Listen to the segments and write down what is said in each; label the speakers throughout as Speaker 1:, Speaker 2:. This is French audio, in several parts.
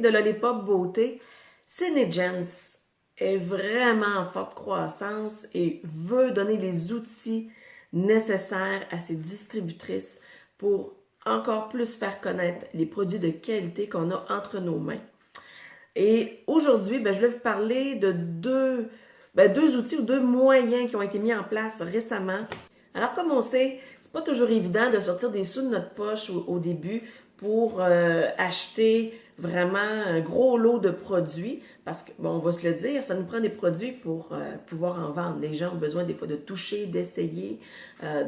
Speaker 1: de Lollipop Beauté, Senegens est vraiment en forte croissance et veut donner les outils nécessaires à ses distributrices pour encore plus faire connaître les produits de qualité qu'on a entre nos mains. Et aujourd'hui, je vais vous parler de deux outils ou deux moyens qui ont été mis en place récemment. Alors, comme on sait, c'est pas toujours évident de sortir des sous de notre poche au début pour acheter vraiment un gros lot de produits parce que, on va se le dire, ça nous prend des produits pour pouvoir en vendre. Les gens ont besoin des fois de toucher, d'essayer.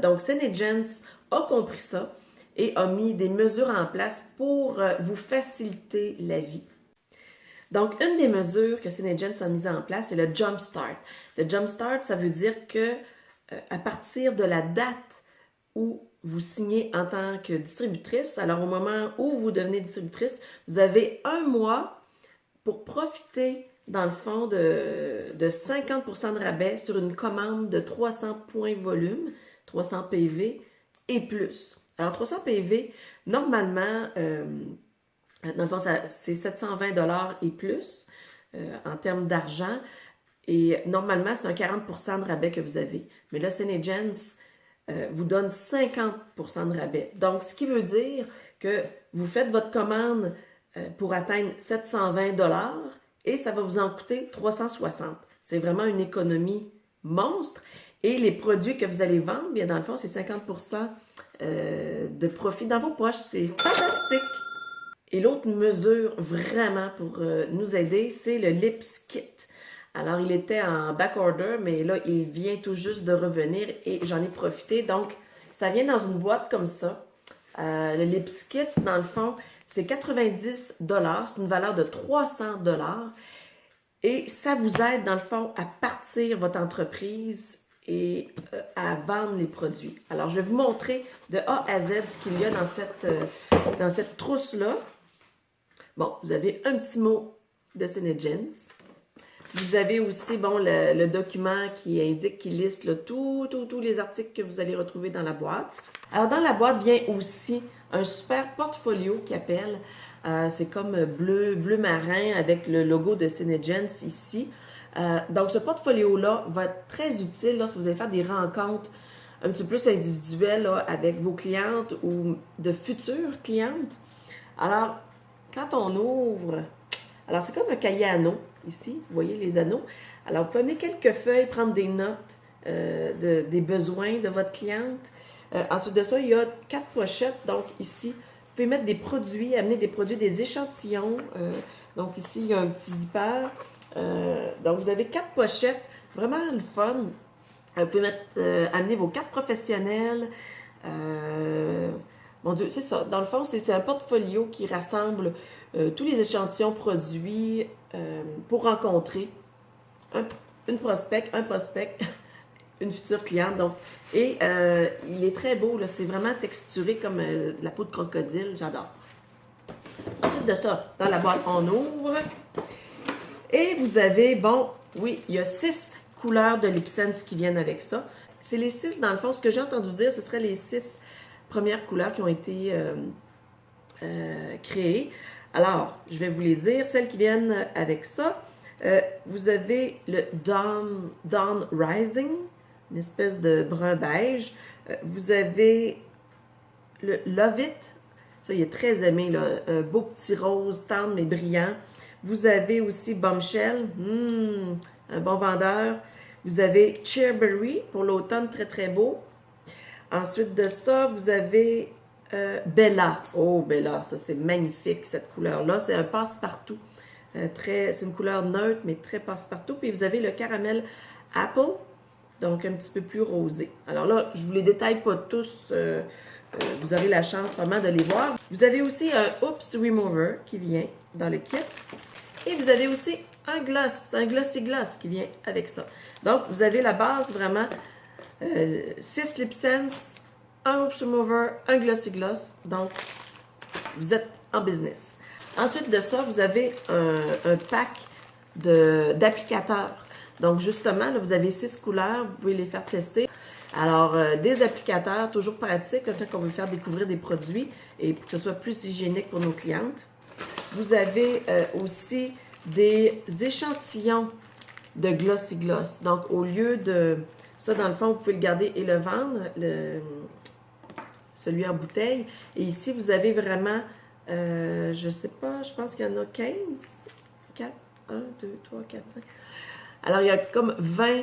Speaker 1: Donc, Senegens a compris ça et a mis des mesures en place pour vous faciliter la vie. Donc, une des mesures que Senegens a mises en place, c'est le Jump Start. Le Jump Start, ça veut dire que à partir de la date où vous signez en tant que distributrice, alors au moment où vous devenez distributrice, vous avez un mois pour profiter, dans le fond, de 50% de rabais sur une commande de 300 points volume, 300 PV et plus. Alors, 300 PV, normalement, dans le fond, c'est 720 $ et plus en termes d'argent. Et normalement, c'est un 40% de rabais que vous avez. Mais là, Senegens vous donne 50% de rabais. Donc, ce qui veut dire que vous faites votre commande pour atteindre 720 $ et ça va vous en coûter 360. C'est vraiment une économie monstre. Et les produits que vous allez vendre, bien dans le fond, c'est 50% de profit dans vos poches. C'est fantastique! Et l'autre mesure vraiment pour nous aider, c'est le Lips Kit. Alors, il était en back order, mais là, il vient tout juste de revenir et j'en ai profité. Donc, ça vient dans une boîte comme ça. Le Lips Kit, dans le fond, c'est 90 $. C'est une valeur de 300 $. Et ça vous aide, dans le fond, à partir votre entreprise et à vendre les produits. Alors, je vais vous montrer de A à Z ce qu'il y a dans cette trousse-là. Bon, vous avez un petit mot de Senegens. Vous avez aussi, le document qui indique, qui liste là, tous les articles que vous allez retrouver dans la boîte. Alors, dans la boîte vient aussi un super portfolio qui appelle. C'est comme bleu marin avec le logo de Senegens ici. Donc, ce portfolio-là va être très utile lorsque vous allez faire des rencontres un petit peu plus individuelles là, avec vos clientes ou de futures clientes. Alors, quand on ouvre, alors c'est comme un cahier à anneaux, ici, vous voyez les anneaux. Alors, vous prenez quelques feuilles, prendre des notes des besoins de votre cliente. Ensuite de ça, il y a 4 pochettes. Donc, ici, vous pouvez mettre des produits, amener des produits, des échantillons. Donc, ici, il y a un petit zipper. Donc, vous avez 4 pochettes, vraiment le fun. Vous pouvez amener vos cartes professionnelles. Mon Dieu, c'est ça. Dans le fond, c'est un portfolio qui rassemble tous les échantillons produits pour rencontrer un prospect, une future cliente. Donc, et il est très beau, c'est vraiment texturé comme de la peau de crocodile. J'adore. Ensuite de ça, dans la boîte, on ouvre. Et vous avez, il y a 6 couleurs de Lipsense qui viennent avec ça. C'est les 6, dans le fond, ce que j'ai entendu dire, ce serait les 6 premières couleurs qui ont été créées. Alors, je vais vous les dire, celles qui viennent avec ça. Vous avez le Dawn Rising, une espèce de brun beige. Vous avez le Love It, ça il est très aimé, là, un beau petit rose tendre mais brillant. Vous avez aussi Bombshell, un bon vendeur. Vous avez Cherberry pour l'automne, très très beau. Ensuite de ça, vous avez Bella. Oh, Bella, ça c'est magnifique cette couleur-là. C'est un passe-partout. C'est une couleur neutre, mais très passe-partout. Puis vous avez le caramel Apple, donc un petit peu plus rosé. Alors là, je ne vous les détaille pas tous. Vous aurez la chance vraiment de les voir. Vous avez aussi un Oops Remover qui vient dans le kit. Et vous avez aussi un Glossy Gloss qui vient avec ça. Donc, vous avez la base vraiment 6 Lipsense, un Oops Remover, un Glossy Gloss. Donc, vous êtes en business. Ensuite de ça, vous avez un pack d'applicateurs. Donc, justement, là, vous avez 6 couleurs. Vous pouvez les faire tester. Alors, des applicateurs, toujours pratiques, quand on veut faire découvrir des produits et pour que ce soit plus hygiénique pour nos clientes. vous avez aussi des échantillons de Glossy Gloss. Donc, au lieu de... Ça, dans le fond, vous pouvez le garder et le vendre, celui en bouteille. Et ici, vous avez vraiment, je sais pas, je pense qu'il y en a 15, 4, 1, 2, 3, 4, 5. Alors, il y a comme 20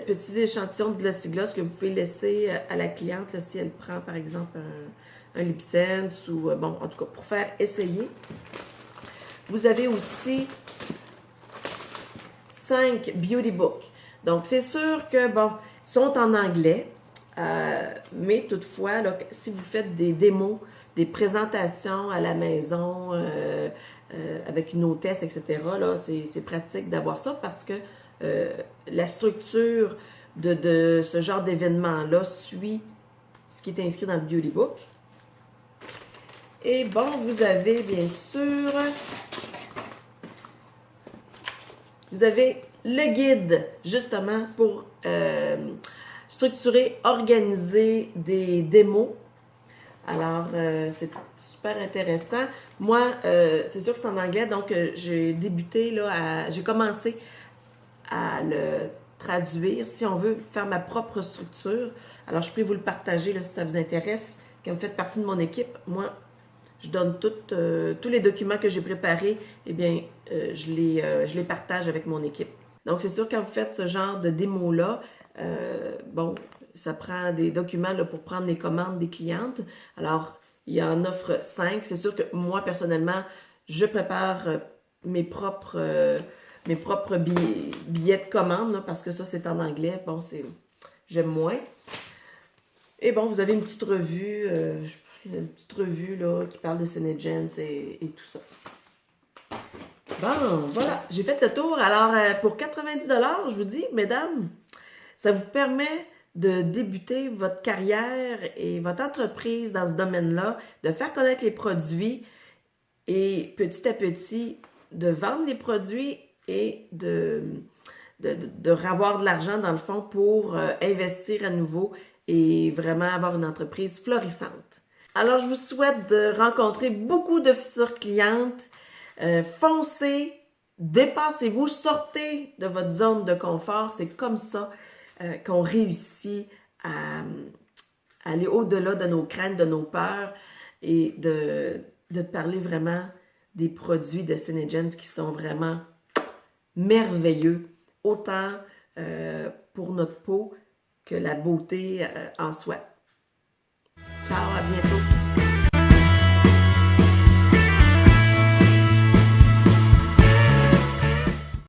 Speaker 1: petits échantillons de Glossy Gloss que vous pouvez laisser à la cliente là, si elle prend, par exemple, un Lip Sense ou, bon, en tout cas, pour faire essayer. Vous avez aussi 5 beauty books. Donc, c'est sûr que, bon, ils sont en anglais, mais toutefois, là, si vous faites des démos, des présentations à la maison avec une hôtesse, etc., là, c'est pratique d'avoir ça parce que la structure de ce genre d'événement-là suit ce qui est inscrit dans le beauty book. Et bon, vous avez bien sûr... Vous avez le guide, justement, pour structurer, organiser des démos. Alors, c'est super intéressant. Moi, c'est sûr que c'est en anglais, donc j'ai débuté, là, j'ai commencé à le traduire, si on veut, faire ma propre structure. Alors, je peux vous le partager, là, si ça vous intéresse. Quand vous faites partie de mon équipe, moi, je donne tous les documents que j'ai préparés, eh bien, je les partage avec mon équipe. Donc, c'est sûr, quand vous faites ce genre de démo-là, bon, ça prend des documents là, pour prendre les commandes des clientes. Alors, il en offre 5. C'est sûr que moi, personnellement, je prépare mes propres billets de commande, là, parce que ça, c'est en anglais. Bon, j'aime moins. Et bon, vous avez une petite revue, là, qui parle de Senegens et tout ça. Bon, voilà, j'ai fait le tour. Alors, pour 90 $, je vous dis, mesdames, ça vous permet de débuter votre carrière et votre entreprise dans ce domaine-là, de faire connaître les produits et petit à petit, de vendre les produits et de avoir de l'argent, dans le fond, pour investir à nouveau et vraiment avoir une entreprise florissante. Alors, je vous souhaite de rencontrer beaucoup de futures clientes. Foncez, dépassez-vous, sortez de votre zone de confort. C'est comme ça qu'on réussit à aller au-delà de nos craintes, de nos peurs et de parler vraiment des produits de Senegens qui sont vraiment merveilleux, autant pour notre peau que la beauté en soi. Ciao, à bientôt!